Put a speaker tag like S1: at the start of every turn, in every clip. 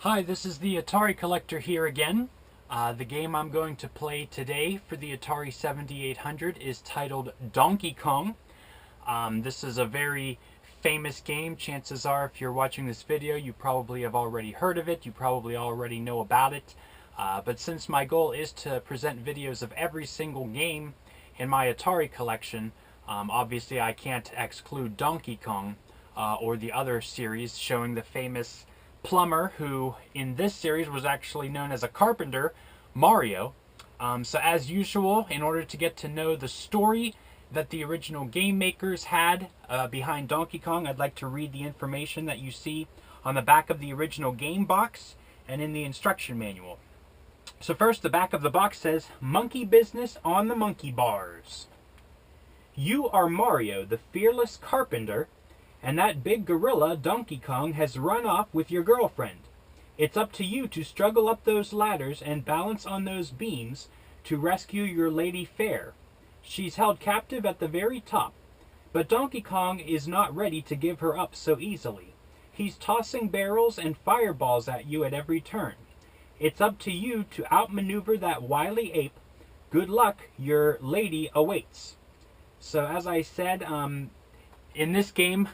S1: Hi, this is the Atari Collector here again. The game I'm going to play today for the Atari 7800 is titled Donkey Kong. This is a very famous game. Chances are, if you're watching this video, you probably have already heard of it. You probably already know about it. But since my goal is to present videos of every single game in my Atari collection, obviously I can't exclude Donkey Kong or the other series showing the famous plumber who in this series was actually known as a carpenter, Mario. So as usual, in order to get to know the story that the original game makers had behind Donkey Kong, I'd like to read the information that you see on the back of the original game box and in the instruction manual. So first, the back of the box says, "Monkey business on the monkey bars. You are Mario, the fearless carpenter, and that big gorilla, Donkey Kong, has run off with your girlfriend. It's up to you to struggle up those ladders and balance on those beams to rescue your lady fair. She's held captive at the very top, but Donkey Kong is not ready to give her up so easily. He's tossing barrels and fireballs at you at every turn. It's up to you to outmaneuver that wily ape. Good luck, your lady awaits." So as I said, in this game,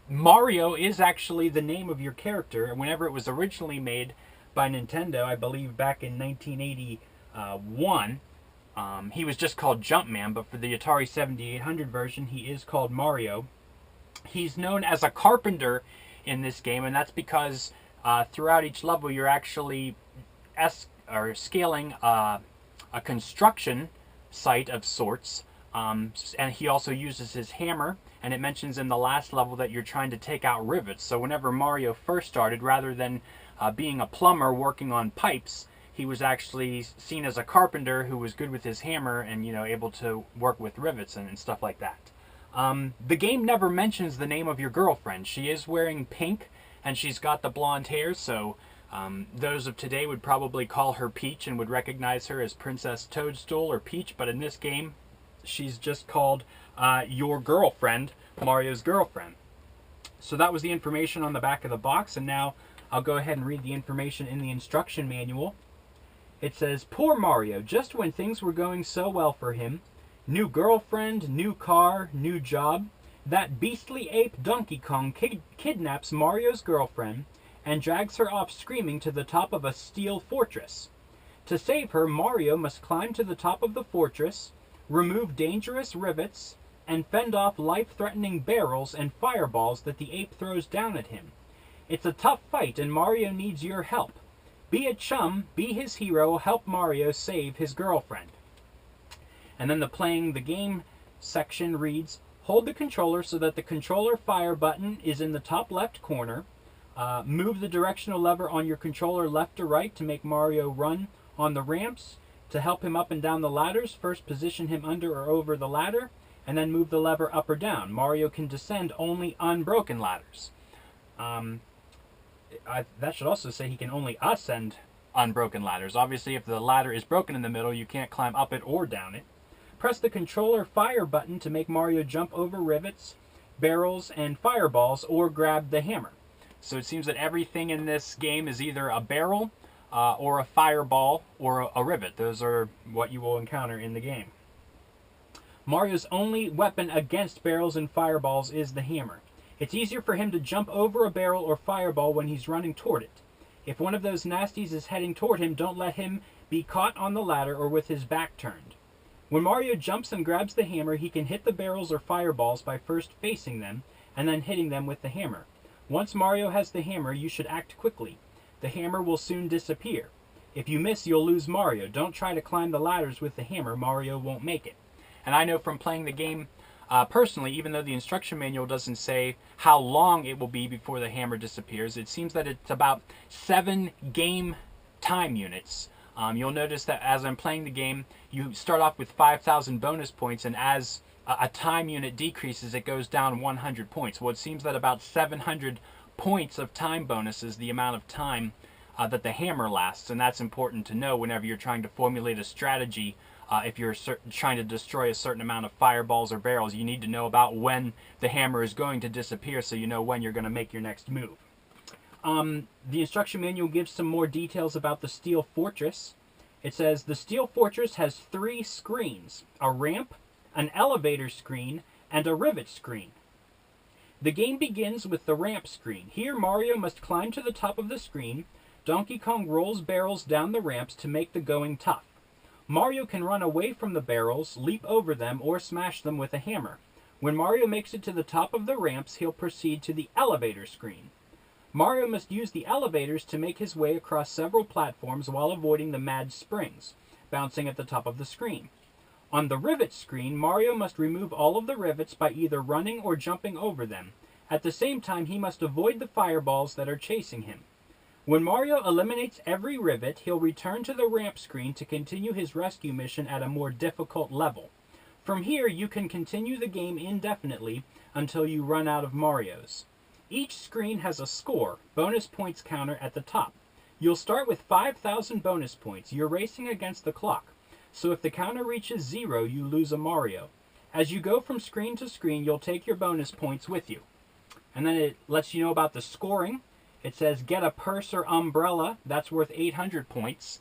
S1: Mario is actually the name of your character, and whenever it was originally made by Nintendo, I believe back in 1981, he was just called Jumpman, but for the Atari 7800 version, he is called Mario. He's known as a carpenter in this game, and that's because throughout each level, you're actually scaling a construction site of sorts, and he also uses his hammer. And it mentions in the last level that you're trying to take out rivets. So whenever Mario first started, rather than being a plumber working on pipes, he was actually seen as a carpenter who was good with his hammer and, able to work with rivets and stuff like that. The game never mentions the name of your girlfriend. She is wearing pink and she's got the blonde hair, so those of today would probably call her Peach and would recognize her as Princess Toadstool or Peach, but in this game, she's just called your girlfriend, Mario's girlfriend. So that was the information on the back of the box, and now I'll go ahead and read the information in the instruction manual. It says, "Poor Mario, just when things were going so well for him, new girlfriend, new car, new job, that beastly ape Donkey Kong kidnaps Mario's girlfriend and drags her off screaming to the top of a steel fortress. To save her, Mario must climb to the top of the fortress, remove dangerous rivets, and fend off life-threatening barrels and fireballs that the ape throws down at him. It's a tough fight, and Mario needs your help. Be a chum, be his hero, help Mario save his girlfriend." And then the playing the game section reads, "Hold the controller so that the controller fire button is in the top left corner. Move the directional lever on your controller left to right to make Mario run on the ramps. To help him up and down the ladders, first position him under or over the ladder, and then move the lever up or down. Mario can descend only unbroken ladders." That should also say he can only ascend unbroken ladders. Obviously, if the ladder is broken in the middle, you can't climb up it or down it. Press the controller fire button to make Mario jump over rivets, barrels, and fireballs, or grab the hammer. So it seems that everything in this game is either a barrel, or a fireball, or a rivet. Those are what you will encounter in the game. Mario's only weapon against barrels and fireballs is the hammer. It's easier for him to jump over a barrel or fireball when he's running toward it. If one of those nasties is heading toward him, don't let him be caught on the ladder or with his back turned. When Mario jumps and grabs the hammer, he can hit the barrels or fireballs by first facing them and then hitting them with the hammer. Once Mario has the hammer, you should act quickly. The hammer will soon disappear. If you miss, you'll lose Mario. Don't try to climb the ladders with the hammer. Mario won't make it. And I know from playing the game personally, even though the instruction manual doesn't say how long it will be before the hammer disappears, it seems that it's about 7 game time units. You'll notice that as I'm playing the game, you start off with 5,000 bonus points, and as a time unit decreases, it goes down 100 points. Well, it seems that about 700 points of time bonus is the amount of time that the hammer lasts, and that's important to know whenever you're trying to formulate a strategy. If you're trying to destroy a certain amount of fireballs or barrels, you need to know about when the hammer is going to disappear so you know when you're going to make your next move. The instruction manual gives some more details about the Steel Fortress. It says, the Steel Fortress has 3 screens, a ramp, an elevator screen, and a rivet screen. The game begins with the ramp screen. Here, Mario must climb to the top of the screen. Donkey Kong rolls barrels down the ramps to make the going tough. Mario can run away from the barrels, leap over them, or smash them with a hammer. When Mario makes it to the top of the ramps, he'll proceed to the elevator screen. Mario must use the elevators to make his way across several platforms while avoiding the mad springs, bouncing at the top of the screen. On the rivet screen, Mario must remove all of the rivets by either running or jumping over them. At the same time, he must avoid the fireballs that are chasing him. When Mario eliminates every rivet, he'll return to the ramp screen to continue his rescue mission at a more difficult level. From here, you can continue the game indefinitely until you run out of Marios. Each screen has a score, bonus points counter at the top. You'll start with 5,000 bonus points. You're racing against the clock. So if the counter reaches 0, you lose a Mario. As you go from screen to screen, you'll take your bonus points with you. And then it lets you know about the scoring. It says get a purse or umbrella. That's worth 800 points.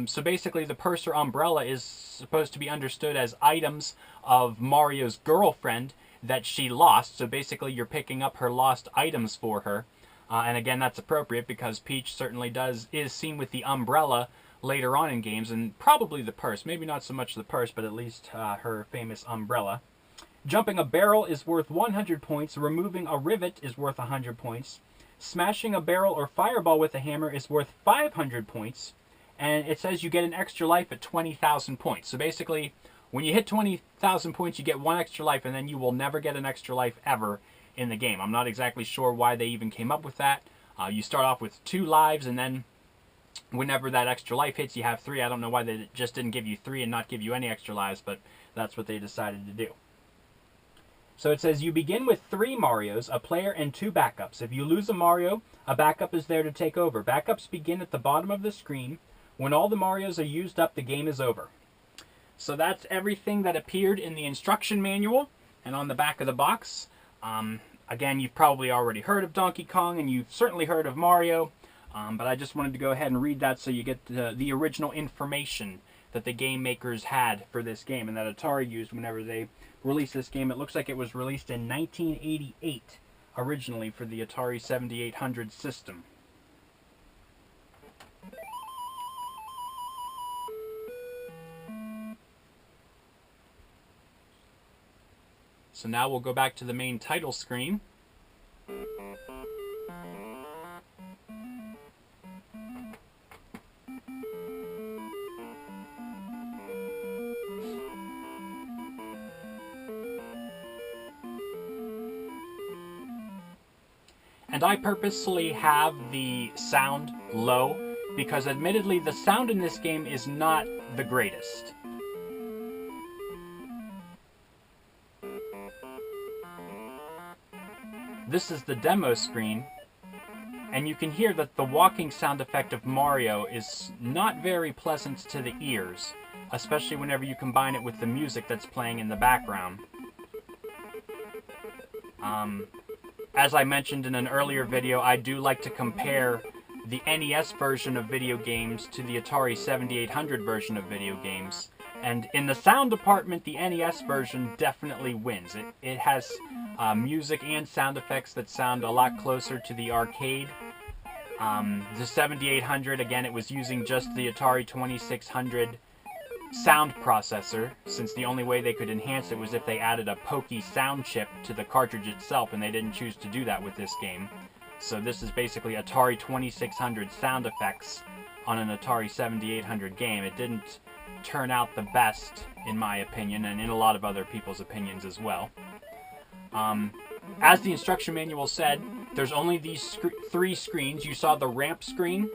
S1: So basically the purse or umbrella is supposed to be understood as items of Mario's girlfriend that she lost. So basically you're picking up her lost items for her. And again, that's appropriate because Peach certainly is seen with the umbrella later on in games, and probably the purse. Maybe not so much the purse, but at least her famous umbrella. Jumping a barrel is worth 100 points. Removing a rivet is worth 100 points. Smashing a barrel or fireball with a hammer is worth 500 points. And it says you get an extra life at 20,000 points. So basically, when you hit 20,000 points, you get 1 extra life, and then you will never get an extra life ever in the game. I'm not exactly sure why they even came up with that. You start off with 2 lives, and then whenever that extra life hits, you have 3. I don't know why they just didn't give you 3 and not give you any extra lives, but that's what they decided to do. So it says you begin with 3 Marios, a player, and 2 backups. If you lose a Mario, a backup is there to take over. Backups begin at the bottom of the screen. When all the Marios are used up, the game is over. So that's everything that appeared in the instruction manual and on the back of the box. Again, you've probably already heard of Donkey Kong, and you've certainly heard of Mario. But I just wanted to go ahead and read that so you get the original information that the game makers had for this game and that Atari used whenever they released this game. It looks like it was released in 1988 originally for the Atari 7800 system. So now we'll go back to the main title screen. And I purposely have the sound low because admittedly the sound in this game is not the greatest. This is the demo screen, and you can hear that the walking sound effect of Mario is not very pleasant to the ears, especially whenever you combine it with the music that's playing in the background. As I mentioned in an earlier video, I do like to compare the NES version of video games to the Atari 7800 version of video games. And in the sound department, the NES version definitely wins. It has music and sound effects that sound a lot closer to the arcade. The 7800, again, it was using just the Atari 2600 sound processor, since the only way they could enhance it was if they added a pokey sound chip to the cartridge itself, and they didn't choose to do that with this game. So this is basically Atari 2600 sound effects on an Atari 7800 game. It didn't turn out the best, in my opinion, and in a lot of other people's opinions as well. As the instruction manual said, there's only these 3 screens. You saw the ramp screen,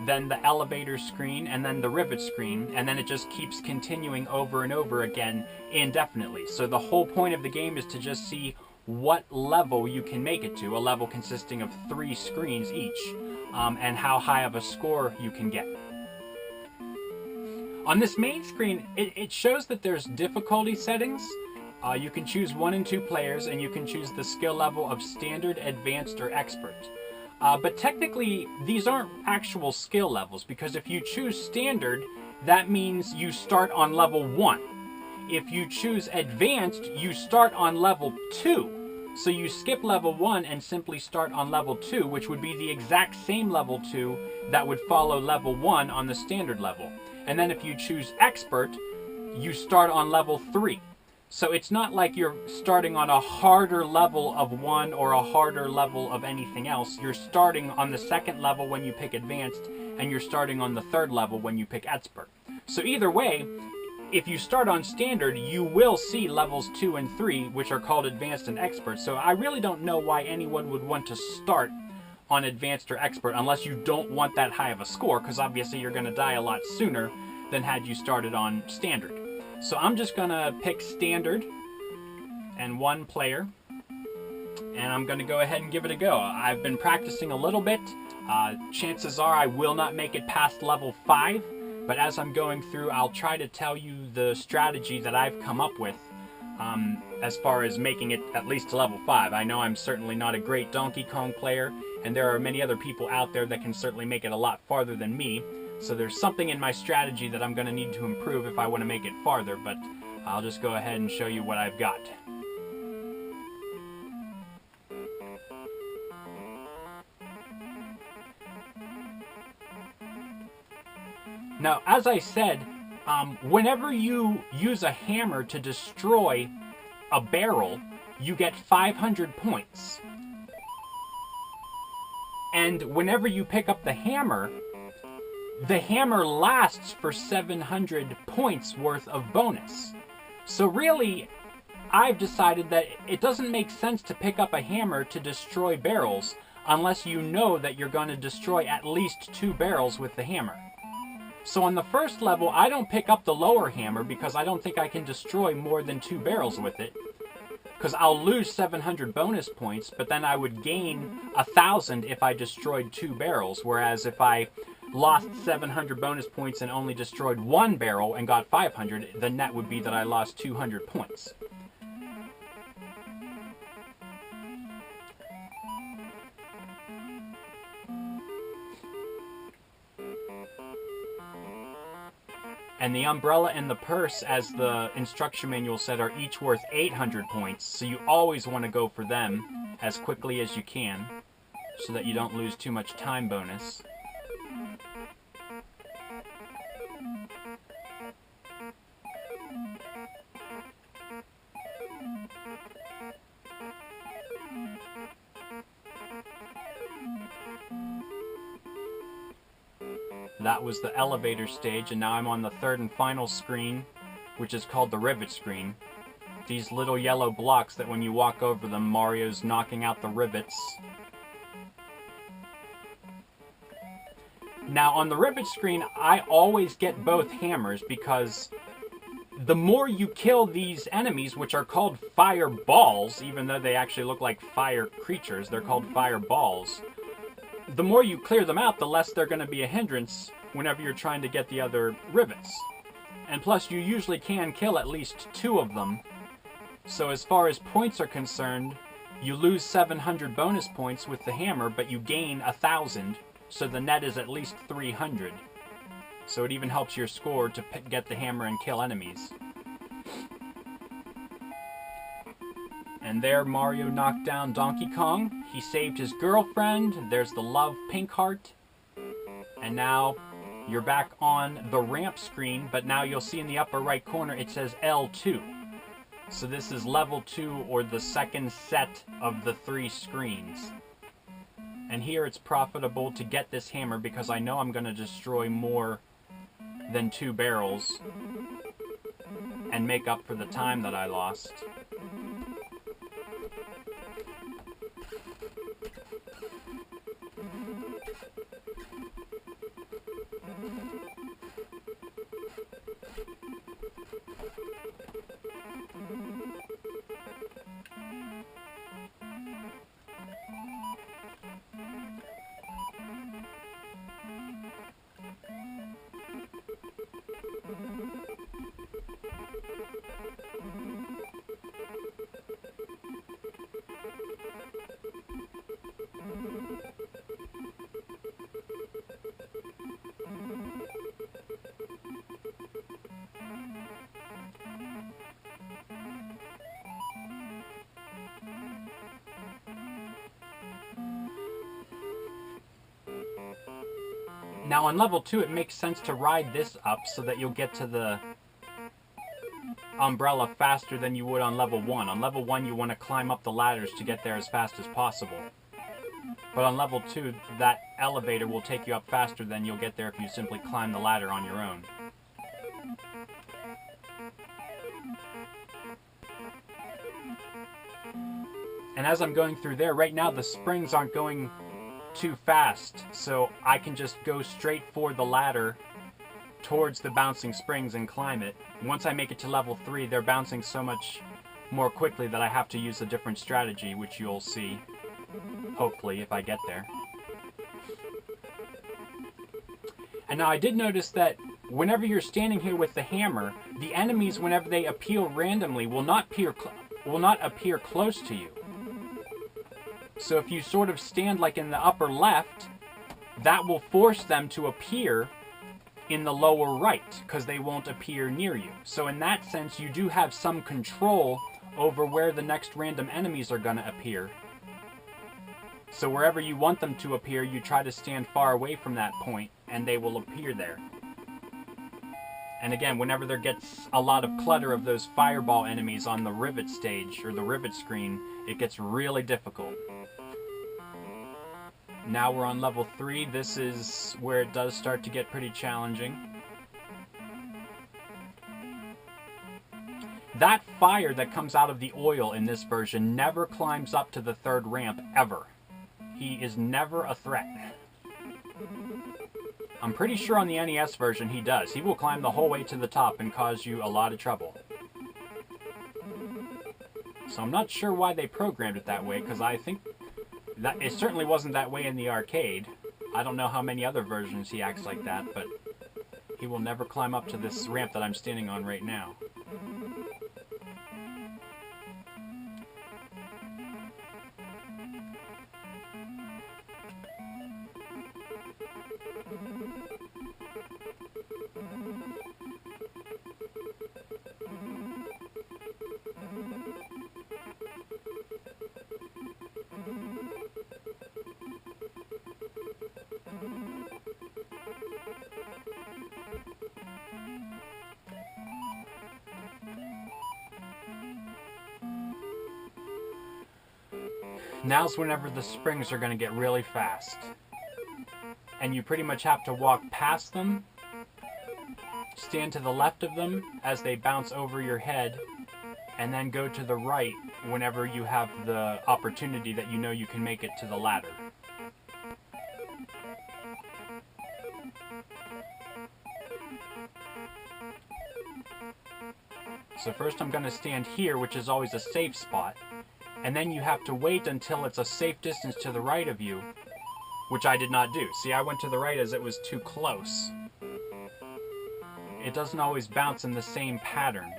S1: then the elevator screen, and then the rivet screen, and then it just keeps continuing over and over again indefinitely. So the whole point of the game is to just see what level you can make it to, a level consisting of 3 screens each, and how high of a score you can get. On this main screen, it shows that there's difficulty settings. You can choose 1 and 2 players, and you can choose the skill level of standard, advanced, or expert. But technically, these aren't actual skill levels, because if you choose standard, that means you start on level 1. If you choose advanced, you start on level 2. So you skip level 1 and simply start on level 2, which would be the exact same level 2 that would follow level 1 on the standard level. And then if you choose expert, you start on level 3. So it's not like you're starting on a harder level of one or a harder level of anything else. You're starting on the second level when you pick advanced, and you're starting on the third level when you pick expert. So either way, if you start on standard, you will see levels 2 and 3, which are called advanced and expert. So I really don't know why anyone would want to start on advanced or expert unless you don't want that high of a score, because obviously you're going to die a lot sooner than had you started on standard. So I'm just going to pick standard and 1 player, and I'm going to go ahead and give it a go. I've been practicing a little bit. Chances are I will not make it past level 5, but as I'm going through, I'll try to tell you the strategy that I've come up with as far as making it at least to level 5. I know I'm certainly not a great Donkey Kong player, and there are many other people out there that can certainly make it a lot farther than me. So there's something in my strategy that I'm going to need to improve if I want to make it farther, but I'll just go ahead and show you what I've got. Now, as I said, whenever you use a hammer to destroy a barrel, you get 500 points. And whenever you pick up the hammer lasts for 700 points worth of bonus. So really, I've decided that it doesn't make sense to pick up a hammer to destroy barrels unless you know that you're going to destroy at least 2 barrels with the hammer. So on the first level, I don't pick up the lower hammer because I don't think I can destroy more than 2 barrels with it, because I'll lose 700 bonus points, but then I would gain 1,000 if I destroyed 2 barrels, whereas if I lost 700 bonus points and only destroyed 1 barrel and got 500, the net would be that I lost 200 points. And the umbrella and the purse, as the instruction manual said, are each worth 800 points, so you always want to go for them as quickly as you can so that you don't lose too much time bonus. That was the elevator stage, and now I'm on the third and final screen, which is called the rivet screen. These little yellow blocks that when you walk over them, Mario's knocking out the rivets. Now on the rivet screen, I always get both hammers because the more you kill these enemies, which are called fireballs, even though they actually look like fire creatures, they're called fireballs. The more you clear them out, the less they're going to be a hindrance whenever you're trying to get the other rivets. And plus, you usually can kill at least 2 of them. So as far as points are concerned, you lose 700 bonus points with the hammer, but you gain 1,000, so the net is at least 300. So it even helps your score to get the hammer and kill enemies. And there Mario knocked down Donkey Kong. He saved his girlfriend. There's the love pink heart. And now you're back on the ramp screen, but now you'll see in the upper right corner it says L2. So this is level 2, or the second set of the 3 screens. And here it's profitable to get this hammer because I know I'm going to destroy more than 2 barrels and make up for the time that I lost. Now on level 2 it makes sense to ride this up so that you'll get to the umbrella faster than you would on level 1. On level 1 you want to climb up the ladders to get there as fast as possible. But on level 2 that elevator will take you up faster than you'll get there if you simply climb the ladder on your own. And as I'm going through there, right now the springs aren't going too fast, so I can just go straight for the ladder towards the bouncing springs and climb it. Once I make it to level 3, they're bouncing so much more quickly that I have to use a different strategy, which you'll see, hopefully, if I get there. And now I did notice that whenever you're standing here with the hammer, the enemies, whenever they appear randomly, will not appear close to you. So if you sort of stand like in the upper left, that will force them to appear in the lower right, because they won't appear near you. So in that sense, you do have some control over where the next random enemies are going to appear. So wherever you want them to appear, you try to stand far away from that point, and they will appear there. And again, whenever there gets a lot of clutter of those fireball enemies on the rivet stage, or the rivet screen, it gets really difficult. Now we're on level 3. This is where it does start to get pretty challenging. That fire that comes out of the oil in this version never climbs up to the 3rd ramp, ever. He is never a threat. I'm pretty sure on the NES version he does. He will climb the whole way to the top and cause you a lot of trouble. So I'm not sure why they programmed it that way, because I think that it certainly wasn't that way in the arcade. I don't know how many other versions he acts like that, but he will never climb up to this ramp that I'm standing on right now. Now's whenever the springs are going to get really fast. And you pretty much have to walk past them, stand to the left of them as they bounce over your head, and then go to the right whenever you have the opportunity that you know you can make it to the ladder. So first I'm going to stand here, which is always a safe spot. And then you have to wait until it's a safe distance to the right of you, which I did not do. See, I went to the right as it was too close. It doesn't always bounce in the same pattern.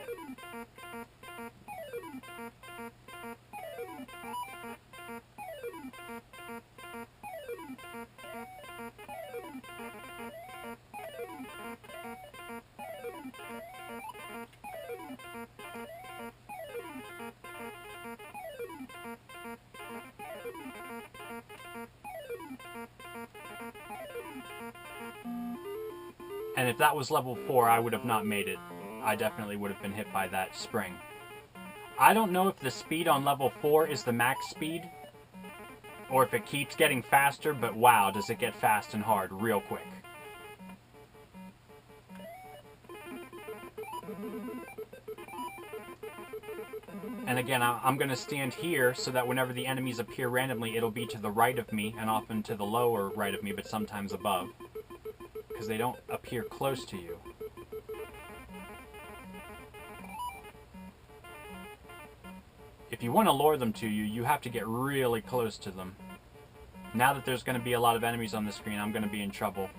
S1: And if that was level 4, I would have not made it. I definitely would have been hit by that spring. I don't know if the speed on level 4 is the max speed, or if it keeps getting faster, but wow, does it get fast and hard real quick. And again, I'm going to stand here so that whenever the enemies appear randomly, it'll be to the right of me, and often to the lower right of me, but sometimes above. Because they don't appear close to you. If you want to lure them to you, you have to get really close to them. Now that there's going to be a lot of enemies on the screen, I'm going to be in trouble.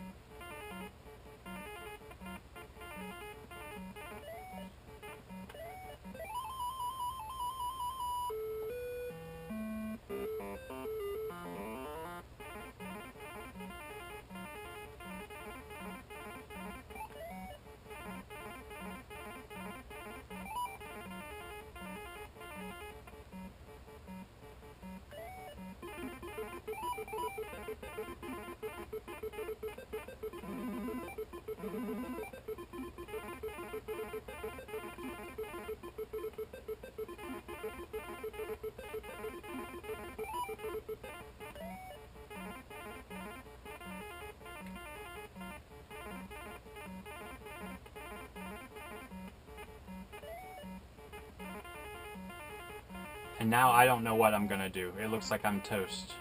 S1: And now I don't know what I'm gonna do. It looks like I'm toast.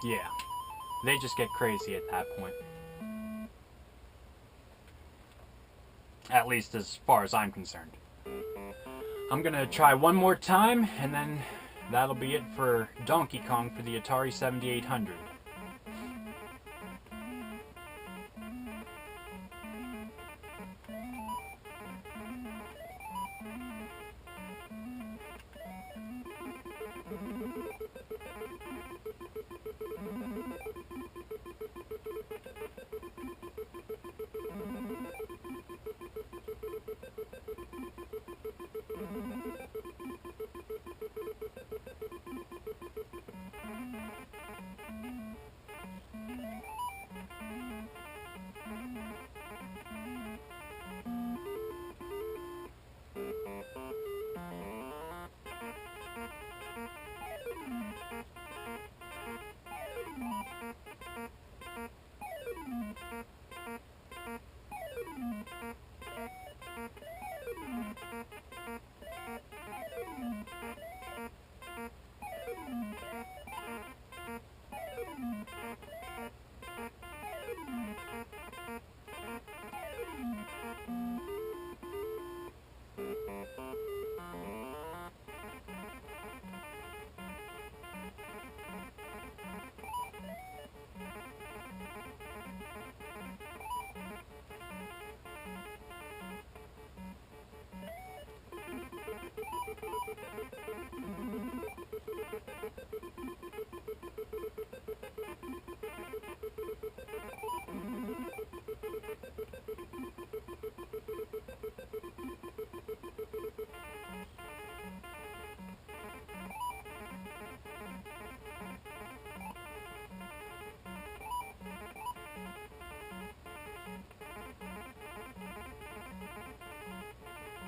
S1: Yeah. They just get crazy at that point. At least as far as I'm concerned. I'm gonna try one more time, and then that'll be it for Donkey Kong for the Atari 7800.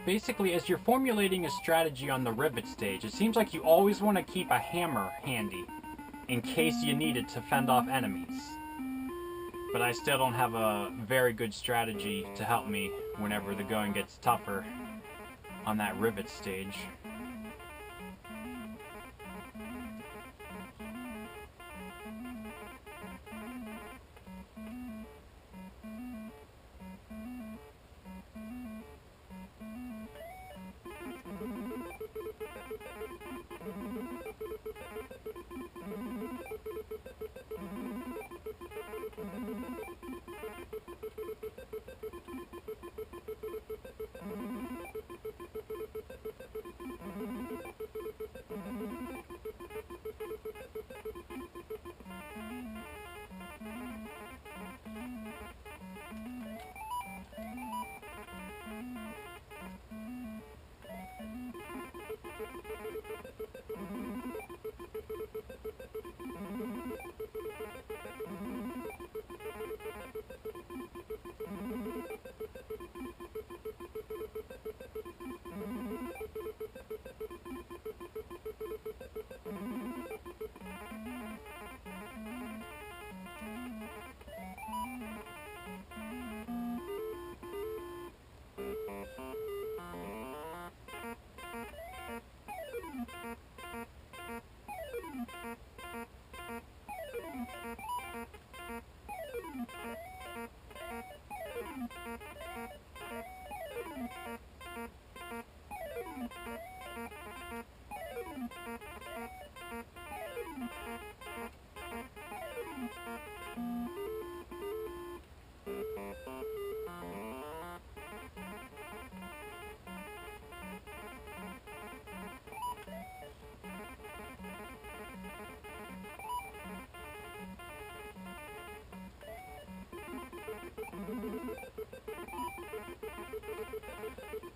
S1: Basically, as you're formulating a strategy on the rivet stage, it seems like you always want to keep a hammer handy in case you need it to fend off enemies. But I still don't have a very good strategy to help me whenever the going gets tougher on that rivet stage.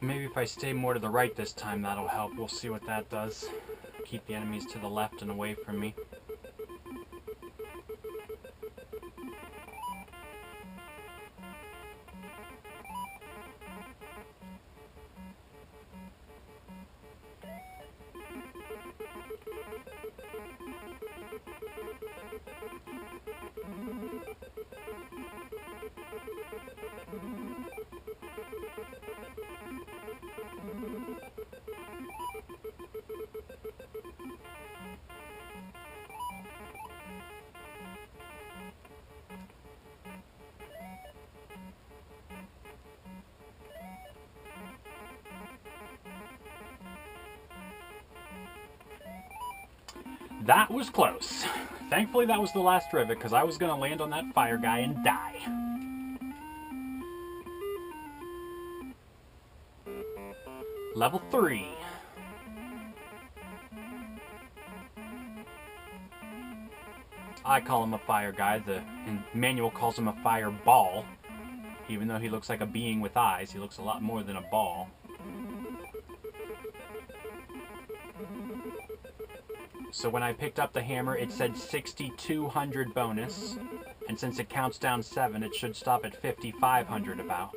S1: Maybe if I stay more to the right this time, that'll help. We'll see what that does. Keep the enemies to the left and away from me. That was close. Thankfully that was the last rivet, because I was going to land on that fire guy and die. Level 3. I call him a fire guy. The manual calls him a fireball. Even though he looks like a being with eyes, he looks a lot more than a ball. So when I picked up the hammer, it said 6,200 bonus. And since it counts down 7, it should stop at 5,500 about.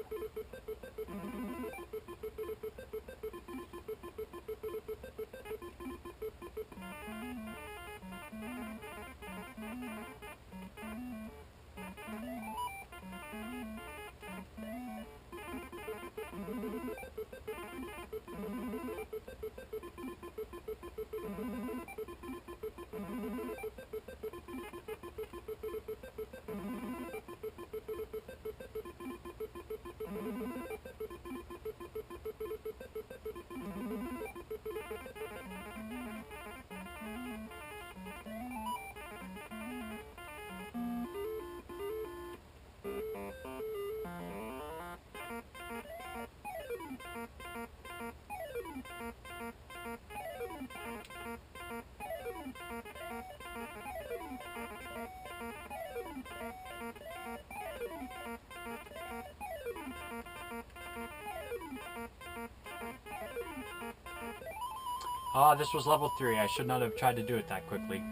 S1: Ah, this was level 3. I should not have tried to do it that quickly.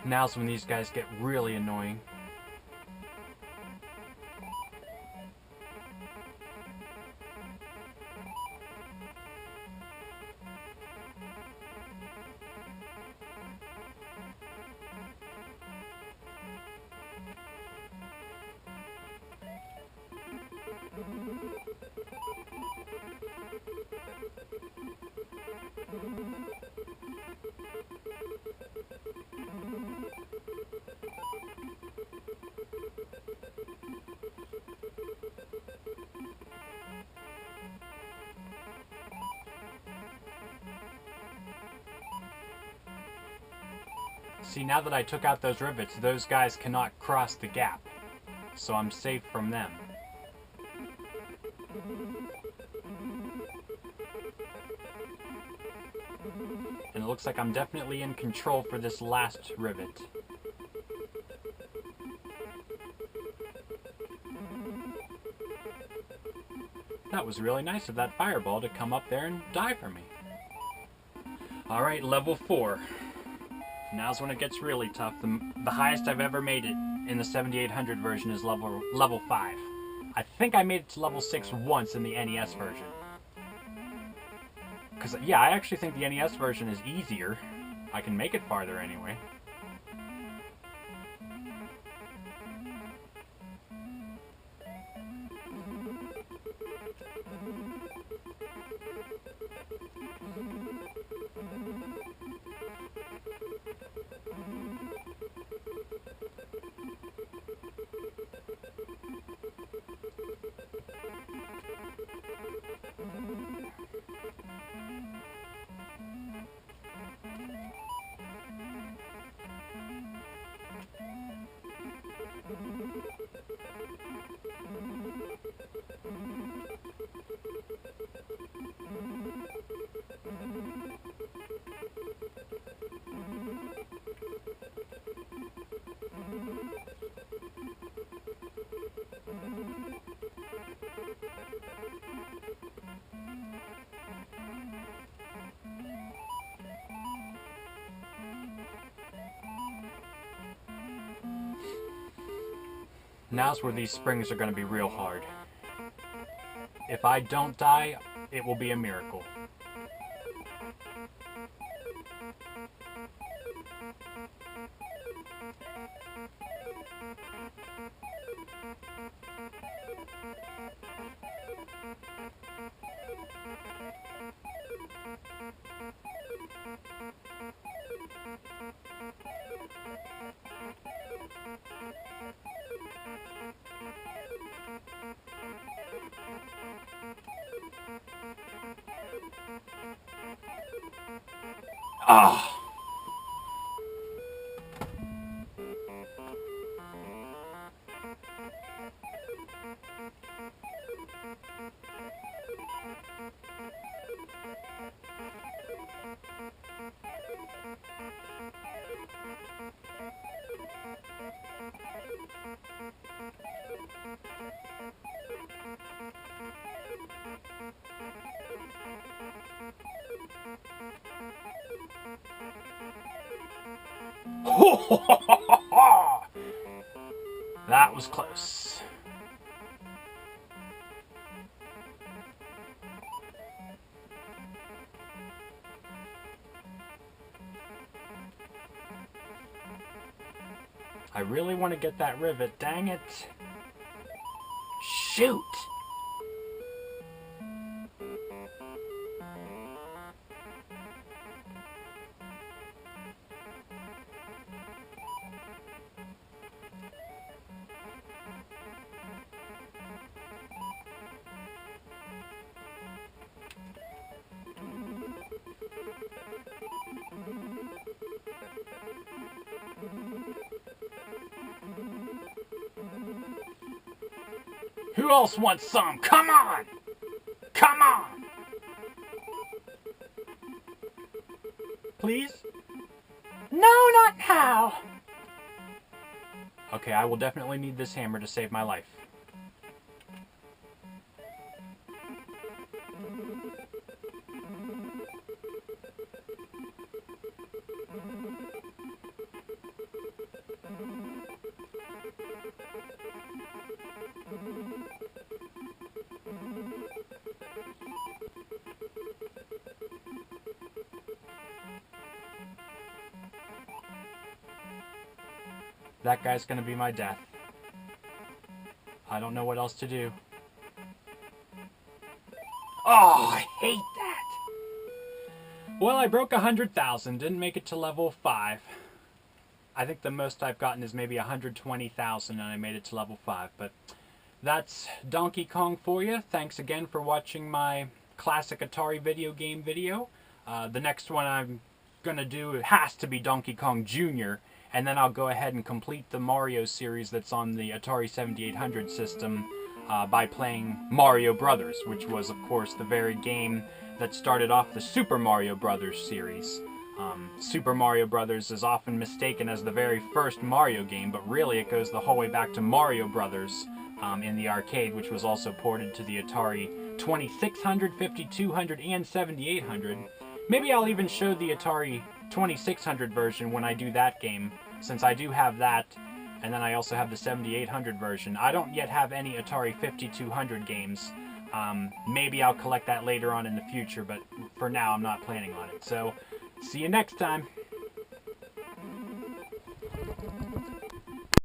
S1: Now's when these guys get really annoying. See, now that I took out those rivets, those guys cannot cross the gap. So I'm safe from them. And it looks like I'm definitely in control for this last rivet. That was really nice of that fireball to come up there and die for me. Alright, level 4. Now's when it gets really tough. The highest I've ever made it in the 7800 version is level 5. I think I made it to level 6 once in the NES version. Because, yeah, I actually think the NES version is easier. I can make it farther anyway. Now's where these springs are going to be real hard. If I don't die, it will be a miracle. Ah. That was close. I really want to get that rivet, dang it. Shoot! Who else wants some? Come on! Come on! Please? No, not now! Okay, I will definitely need this hammer to save my life. That guy's gonna be my death. I don't know what else to do. Oh, I hate that! Well, I broke 100,000, didn't make it to level 5. I think the most I've gotten is maybe 120,000 and I made it to level 5, but that's Donkey Kong for you. Thanks again for watching my classic Atari video game video. The next one I'm gonna do has to be Donkey Kong Jr., and then I'll go ahead and complete the Mario series that's on the Atari 7800 system by playing Mario Brothers, which was, of course, the very game that started off the Super Mario Brothers series. Super Mario Brothers is often mistaken as the very first Mario game, but really it goes the whole way back to Mario Brothers in the arcade, which was also ported to the Atari 2600, 5200, and 7800. Maybe I'll even show the Atari 2600 version when I do that game, since I do have that, and then I also have the 7800 version. I don't yet have any Atari 5200 games. Maybe I'll collect that later on in the future, but for now I'm not planning on it. So, see you next time.